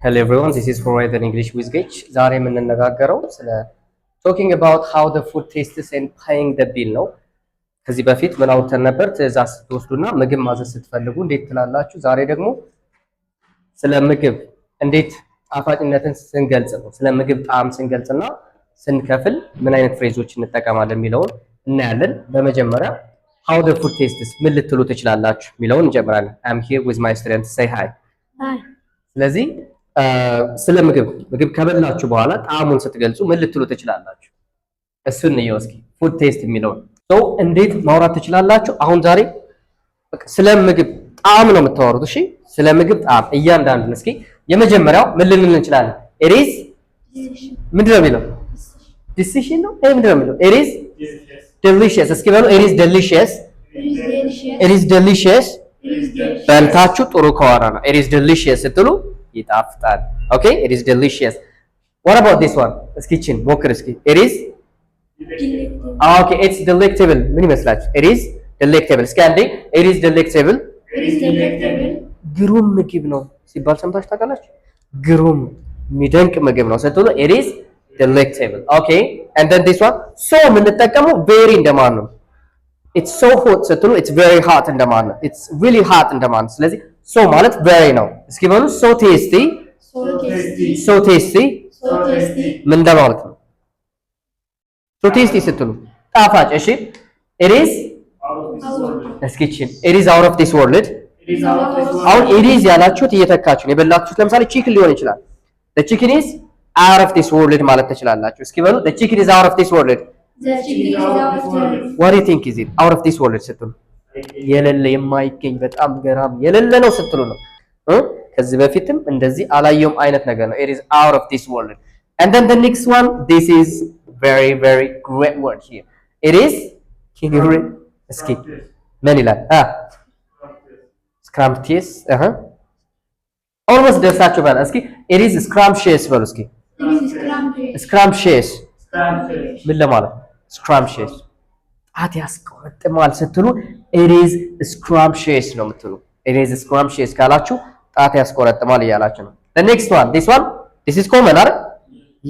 Hello everyone, this is Horizon English with Gage. ዛሬ የምንነጋገረው ስለ talking about how the food tastes and paying the bill ነው። ከዚህ በፊት ምን አውርተን ነበር? ትዕዛዝ ስትወስዱና ምግብ ማዘዝ ስትፈልጉ እንዴት ትላላችሁ? ዛሬ ደግሞ ስለ ምግብ እንዴት ጣፋጭነትን ስንገልጽ ነው። ስለ ምግብ ጣዕም ስንገልጽና ስንከፍል ምን አይነት ፍሬዞች እንጠቀማለን የሚለውን እናያለን። በመጀመሪያ how the food tastes ምን ልትሉ ትችላላችሁ የሚለውን እንጀምራለን። I'm here with my students. Say hi. Hi. ስለዚህ ስለ ምግብ ከበላችሁ በኋላ ጣዕሙን ስትገልጹ ምን ልትሉ ትችላላችሁ? እሱን ነው እስኪ ፉድ ቴስት የሚለውን እንዴት ማውራት ትችላላችሁ? አሁን ዛሬ ስለ ምግብ ጣዕም ነው የምታወሩት። እሺ፣ ስለ ምግብ ጣዕም እያንዳንዱን እስኪ የመጀመሪያው ምን ልንል እንችላለን? it is ምንድን ነው የሚለው? decision ነው። ምንድን ነው የሚለው? it is delicious። እስኪ በሉ it is delicious። it is delicious። በልታችሁ ጥሩ ከሆነ ነው it is delicious ስትሉ ይጣፍጣል። ኦኬ it is delicious. what about this one? እስኪ ቺን ሞክር እስኪ it is okay it's delectable ምን ይመስላችሁ? it is delectable እስኪ አንዴ it is delectable ግሩም ምግብ ነው ሲባል ሰምታችሁ ታውቃላችሁ? ግሩም የሚደንቅ ምግብ ነው ስትሉ it is delectable. okay and then this one so የምንጠቀመው very እንደማለት ነው። it's so hot ስትሉ it's very hot እንደማለት ነው። it's really hot እንደማለት ነው። ስለዚህ so ማለት very ነው። እስኪ በሉ so tasty ምን እንደማለት ነው? so tasty ስትሉ ጣፋጭ። እሺ it is እስኪ it is out of this world። አሁን it is ያላችሁት እየተካችሁ ነው የበላችሁት። ለምሳሌ chicken ሊሆን ይችላል። the chicken is out of this world ማለት ትችላላችሁ። እስኪ በሉ the chicken is out of this world. what do you think is it out of this world ስትሉ የሌለ የማይገኝ በጣም ገራም የሌለ ነው ስትሉ ነው። ከዚህ በፊትም እንደዚህ አላየውም አይነት ነገር ነው። it is out of this world. and then the next one, this is very very great word here. it is can you read እስኪ ምን ይላል? scrumptious almost ደርሳችሁ ባላ እስኪ it is scrumptious በሉ እስኪ scrumptious ምን ለማለት scrumptious ጣት ያስቆረጥማል ስትሉ it is scrumptious ነው የምትሉ። it is scrumptious ካላችሁ ጣት ያስቆረጥማል እያላችሁ ነው። the next one, this is common አይደል?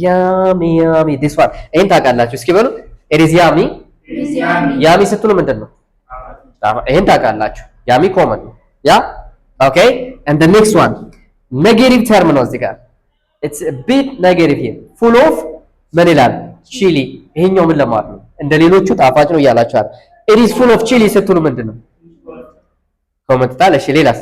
yummy this one ይሄን ታውቃላችሁ። እስኪ በሉ it is yummy ስትሉ ምንድን ነው? ይሄን ታውቃላችሁ። yummy common ነው ያ okay and the next one negative term ነው እዚህ ጋር it's a bit negative here full of ምን ይላል? chili ይሄኛው ምን ለማለት ነው? እንደ ሌሎቹ ጣፋጭ ነው እያላችሁ አይደል? it is full of chili ስትሉ ምንድን ነው? ኮመንታል። እሺ ሌላስ?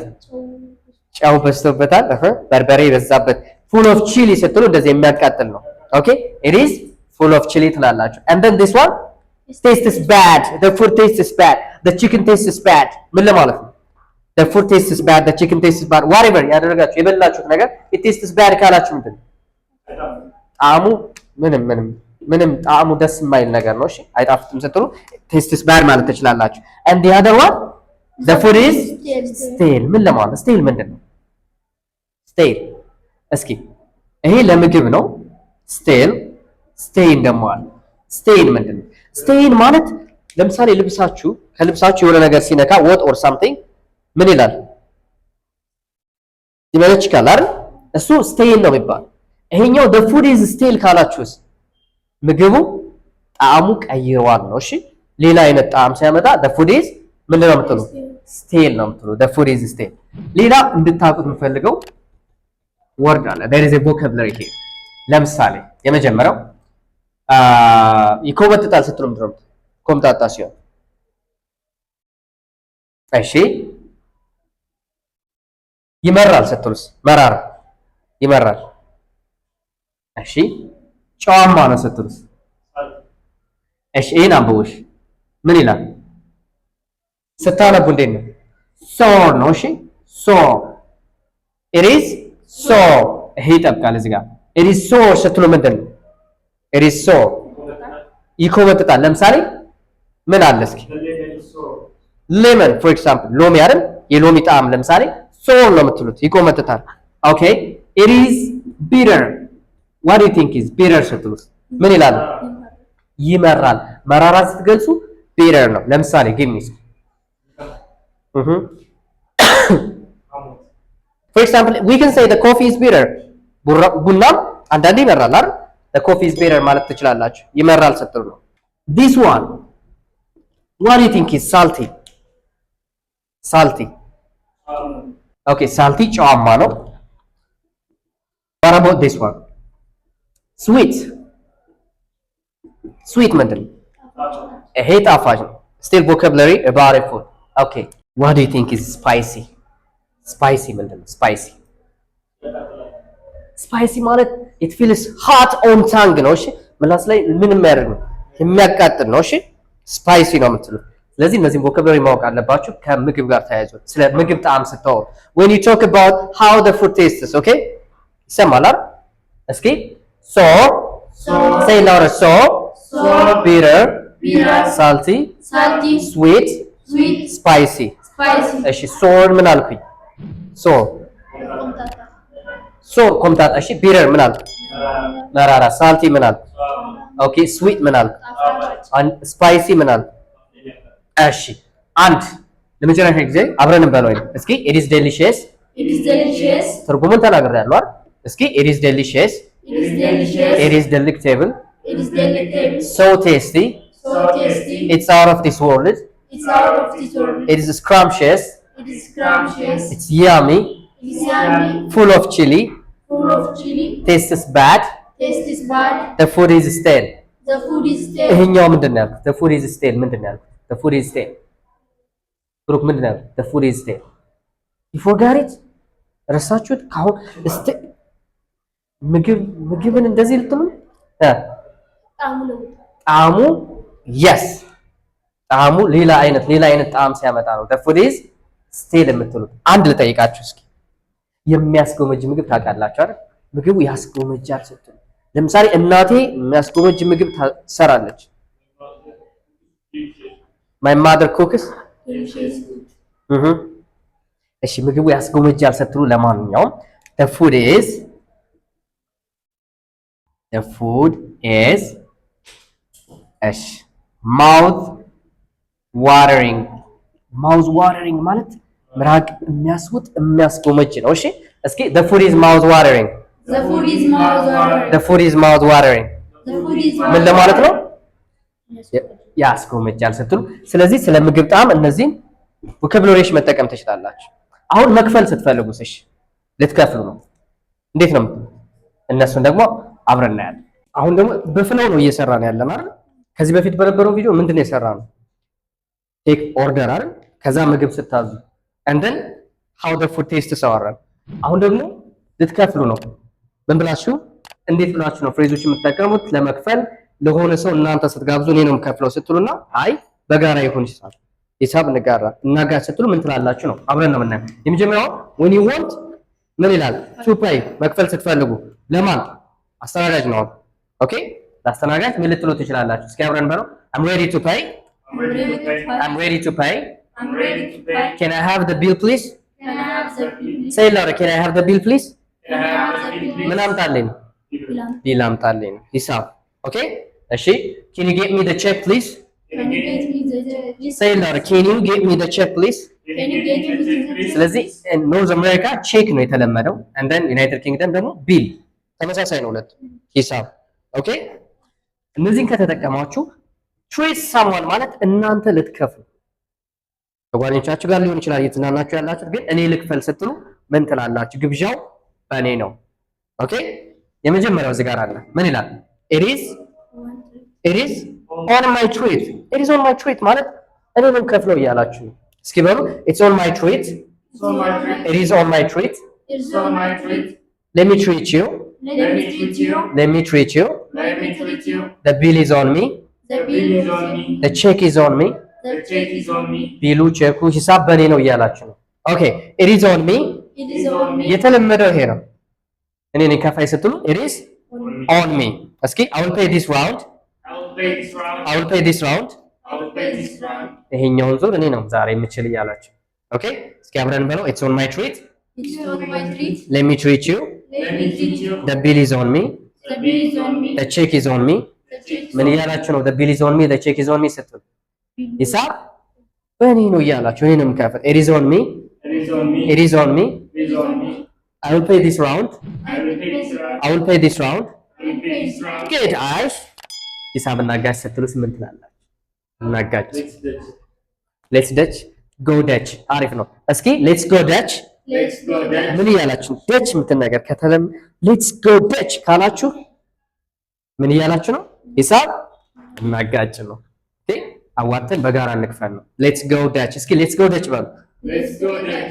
ጫው በዝቶበታል በርበሬ በዛበት full of chili ስትሉ እንደዚህ የሚያቃጥል ነው። okay it is full of chili ትላላችሁ። and then this one tastes bad, the food tastes bad, the chicken tastes bad ምን ለማለት ነው? the food tastes bad, the chicken tastes bad whatever ያደረጋችሁ የበላችሁት ነገር it tastes bad ካላችሁ ምንድን ነው? ጣዕሙ ምንም ጣዕሙ ደስ የማይል ነገር ነው። እሺ አይጣፍጥም ስትሉ tastes bad ማለት ትችላላችሁ። and the other one the food is stale ምን ለማለት? stale ምንድን ነው? stale እስኪ ይሄ ለምግብ ነው። stale stain ደግሞ አለ። stain ምንድን ነው? stain ማለት ለምሳሌ ከልብሳችሁ የሆነ ነገር ሲነካ what or something ምን ይላል? ይመለችካል አይደል? እሱ stain ነው የሚባል። ይሄኛው the food is stale ካላችሁስ ምግቡ ጣዕሙ ቀይሯል ነው። እሺ ሌላ አይነት ጣዕም ሲያመጣ the food is ምንድነው የምትሉ? stale ነው የምትሉ። the food is stale። ሌላ እንድታውቁት የምፈልገው ወርድ አለ። there is a vocabulary here። ለምሳሌ የመጀመሪያው ይኮመጥጣል ስትሉ ምንድነው? ኮምጣጣ ሲሆን እሺ ይመራል ስትሉስ? መራራ ይመራል። እሺ ጨዋማ ነው ስትሉስ? እሺ ይሄን አንብቡሽ ምን ይላል? ስታነቡ እንዴት ነው? sour ነው። እሺ sour it is sour ይሄ ይጠብቃል እዚህ ጋር it is sour ስትሉ ምንድን ነው? it is sour ይኮመጥጣል። ለምሳሌ ምን አለ እስኪ lemon for example ሎሚ አይደል? የሎሚ ጣዕም ለምሳሌ sour ነው የምትሉት ይኮመጥጣል። okay it is bitter what do you think is bitter ስትሉት ምን ይላል? ይመራል። መራራ ስትገልጹ bitter ነው። ለምሳሌ give me for example we can say the coffee is bitter ቡናም አንዳንዴ ይመራል አይደል? the coffee is better ማለት ትችላላችሁ። ይመራል ስትሉ ነው። this one what do you think is salty? okay salty ጨዋማ ነው። what about this one? sweet ምንድን ነው? ይሄ ጣፋጭ ነው። still vocabulary about a food. okay what do you think is spicy ምንድን ነው? spicy ማለት it feels hot on tongue ነው። እሺ ምላስ ላይ ምን የሚያደርግ ነው? የሚያቃጥል ነው። እሺ spicy ነው የምትሉት። ስለዚህ እነዚህን vocabulary ማወቅ አለባችሁ ከምግብ ጋር ተያይዞ ስለ ምግብ ጣዕም ስታወሩ when you talk about how the food tastes. okay ይሰማል አይደል? እስኪ so say louder so bitter salty sweet spicy እሺ sour ምን አልኩኝ? sour ኮምጣጣ። እሺ bitter ምን አልኩ? መራራ። salty ምን አልኩ? ኦኬ sweet ምን አልኩ? spicy ምን አልኩ? እሺ አንድ ለመጨረሻ ጊዜ አብረን እንበለው እስኪ it is delicious ትርጉሙን ተናግሬያለሁ አይደል? እስኪ it is delicious it is delectable so tasty it's out of this world it is scrumptious it's yummy full of chili tastes bad the food is stale ይሄኛው ምንድን ነው ያልኩት? the food is stale ምንድን ነው ያልኩት? the food is stale ብሩክ ምንድን ነው ያልኩት? the food is stale you forgot it ረሳችሁት? ካሁን እስቲ ምግብን እንደዚህ ልትሉ ጣዕሙ yes ጣዕሙ ሌላ አይነት ጣዕም ሲያመጣ ነው the food is stale የምትሉት። አንድ ልጠይቃችሁ እስኪ የሚያስጎመጅ ምግብ ታውቃላችሁ አይደል? ምግቡ ያስጎመጃል ስትሉ ለምሳሌ እናቴ የሚያስጎመጅ ምግብ ትሰራለች። my mother cooks እሺ ምግቡ ያስጎመጃል ስትሉ ለማንኛውም the food is እሺ mouth watering ማለት ምራቅ የሚያስውጥ የሚያስጎመጅ ነው። እሺ እስኪ the food is mouth watering ምን ለማለት ነው? ያስጎመጃል ስትሉ። ስለዚህ ስለ ምግብ ጣዕም እነዚህን vocabularies መጠቀም ትችላላችሁ። አሁን መክፈል ስትፈልጉስ እሺ ልትከፍሉ ነው። እንዴት ነው የምትሉት? እነሱን ደግሞ አብረን እናያለን። አሁን ደግሞ በፍለው ነው እየሰራን ያለን አይደል? ከዚህ በፊት በነበረው ቪዲዮ ምንድነው የሰራነው? ቴክ ኦርደር አይደል? ከዛ ምግብ ስታዙ and then how the food tastes አወራን። አሁን ደግሞ ልትከፍሉ ነው። ምን ብላችሁ እንዴት ብላችሁ ነው ፍሬዞች የምትጠቀሙት ለመክፈል ለሆነ ሰው እናንተ ስትጋብዙ እኔ ነው የምከፍለው ስትሉና አይ በጋራ ይሁን ሂሳብ እንጋራ እናጋ ስትሉ ምን ትላላችሁ ነው? አብረን ነው የምናየው። የመጀመሪያው when you want ምን ይላል? to pay መክፈል ስትፈልጉ ለማን? አስተናጋጅ ነው። ኦኬ ለአስተናጋጅ ምን ልትሉ ትችላላችሁ? እስኪ አብረን በለው I'm ready to pay can I have the bill please say louder can I have the bill please ምን አምጣልኝ? ቢል አምጣልኝ ሂሳብ። ኦኬ እሺ can you get me the check please say louder can you get me the check please ስለዚህ ኖርዝ አሜሪካ ቼክ ነው የተለመደው and then ዩናይትድ ኪንግደም ደግሞ ቢል ተመሳሳይ ነው ሁለቱ ሂሳብ። ኦኬ እነዚህን ከተጠቀማችሁ ትሬት ሳምዋን ማለት እናንተ ልትከፍሉ ከጓደኞቻችሁ ጋር ሊሆን ይችላል እየተዝናናችሁ ያላችሁት ግን እኔ ልክፈል ስትሉ ምን ትላላችሁ? ግብዣው በእኔ ነው። ኦኬ የመጀመሪያው እዚህ ጋር አለ ምን ይላል? it is on my treat ማለት እኔ ነው ከፍለው እያላችሁ እስኪ በሉ it's on my treat it is on my treat let me treat you the bill is on me the check is on me ቢሉ ቼኩ ሂሳብ በእኔ ነው እያላችሁ ነው። ኦኬ it is on me የተለመደው ይሄ ነው። እኔ ነኝ ከፋይ ስትሉ it is on me። እስኪ I will pay this round ይሄኛውን ዙር እኔ ነው ዛሬ የምችል እያላችሁ ኦኬ እስኪ አብረን በለው it's on my treat let me treat you the bill is on me the check is on me ምን እያላችሁ ነው? the bill is on me the check is on me ስትሉ ሂሳብ በእኔ ነው እያላችሁ እኔ ነው የምከፍል it is on me I will pay this round I will pay this round. Good. አሪፍ ሂሳብ እናጋጭ ስትሉስ ምን ትላላችሁ? እናጋጭ ሌትስ ደች ጎ ደች አሪፍ ነው። እስኪ ሌትስ ጎ ደች ምን እያላችሁ ደች የምትናገር ከተለም ሌትስ ጎ ደች ካላችሁ ምን እያላችሁ ነው? ሂሳብ እናጋጭ ነው። ኦኬ አዋጥተን በጋራ እንክፈል ነው። ሌትስ ጎ ደች እስኪ ሌትስ ጎ ደች በሉ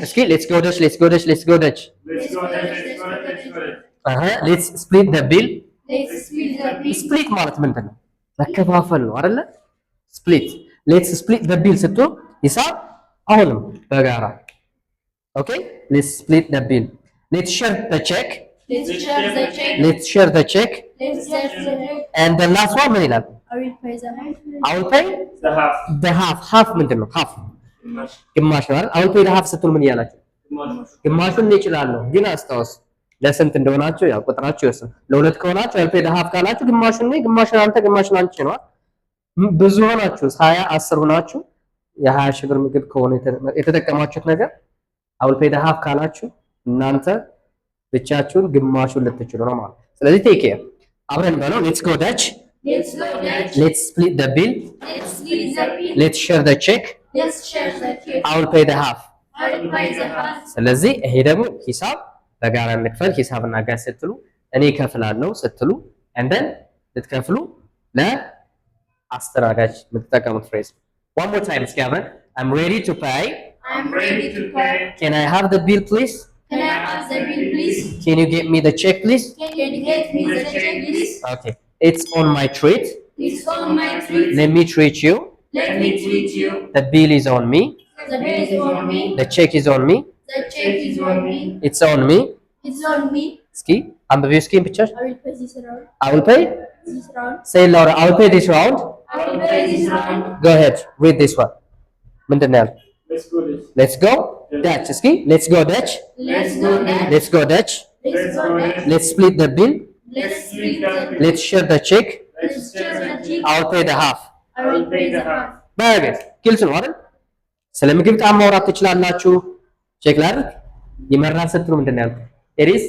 እስኪ ሌትስ ጎ ደች ሌትስ ጎ ደች ሌትስ ጎ ደች ሌትስ ስፕሊት ዘ ቢል ስፕሊት ማለት ምንድን ነው? መከፋፈል ነው አይደለ? ስፕሊት ሌትስ ስፕሊት ዘ ቢል ስትሉ ሂሳብ አሁንም በጋራ ኦኬ ሌትስ ስፕሊት ዘ ቢል ሌትስ ሼር ዘ ቼክ ሌትስ ሼር ዘ ቼክ and the last one ምን ይላል? I will pay the half half ምንድን ነው? half ግማሽ ነው አይደል? I will pay the half ስትሉ ምን እያላችሁ? ግማሹን እችላለሁ ግን አስታውስ ለስንት እንደሆናችሁ ያው ቁጥራችሁ ይወስን። ለሁለት ከሆናችሁ I will pay the half ካላችሁ ግማሹን ነው ግማሹን አንተ ግማሹን አንቺ ነው። ብዙ ሆናችሁ 20 10 ሆናችሁ የ20 ሺህ ብር ምግብ ከሆነ የተጠቀማችሁት ነገር I will pay the half ካላችሁ እናንተ ብቻችሁን ግማሹን ልትችሉ ነው ማለት። ስለዚህ ቴክ ኬር አብረን በለው ሌትስ ጎ ዳች ሌትስ ስፕሊት ዘ ቢል ሌትስ ሼር ዘ ቼክ I will pay the half። ስለዚህ ይሄ ደግሞ ሂሳብ በጋራ እንክፈል ሂሳብ እናጋጭ ስትሉ እኔ እከፍላለሁ ስትሉ and then ልትከፍሉ ለአስተናጋጅ የምትጠቀሙት ፍሬዝ one more time እስኪ አብረን I'm ready to pay Can I have the bill please? Can you get me the check please? Okay. It's on my treat. Let me treat you. The bill is on me. The check is on me. It's on me. Ski. አንብቢው እስኪ ብቻ I will pay this round. Say it louder. I will pay this round. Go ahead. Read this one. ምንድን ነው ያለው? Let's go Dutch. Ski. Let's go Dutch. Let's go Dutch. Let's split the bill. Let's share the check. I'll pay the half. Very good. ግልጽ ነው አይደል? ስለ ምግብ ጣም ማውራት ትችላላችሁ። ቼክ ላድርግ። ይመራል ስትሉ ምንድን ነው ያልኩት? It is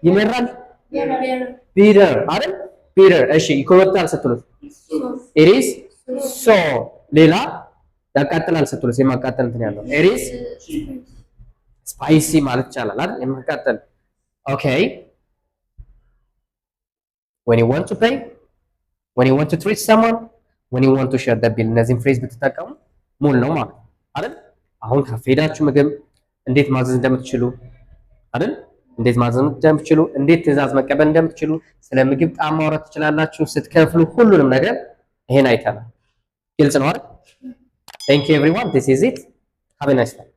ይመራል bitter አይደል? bitter እሺ ይኮመጣል ስትሉት It is so ሌላ ያቃጥላል ስትሉት የማቃጠል እንትን ያለው It is spicy ማለት ይቻላል አይደል? የማቃጠል Okay. When you want to pay, when you want to treat someone, when you want to share the bill እነዚህን ፍሬዝ ብትጠቀሙ ሙሉ ነው ማለት አይደል? አሁን ካፌ ሄዳችሁ ምግብ እንዴት ማዘዝ እንደምትችሉ አይደል? እንዴት ማዘዝ እንደምትችሉ እንዴት ትዕዛዝ መቀበል እንደምትችሉ ስለ ምግብ ጣዕም ማውራት ትችላላችሁ። ስትከፍሉ ሁሉንም ነገር ይሄን አይተናል። ግልጽ ነው አይደል? Thank you everyone. This is it. Have a nice day.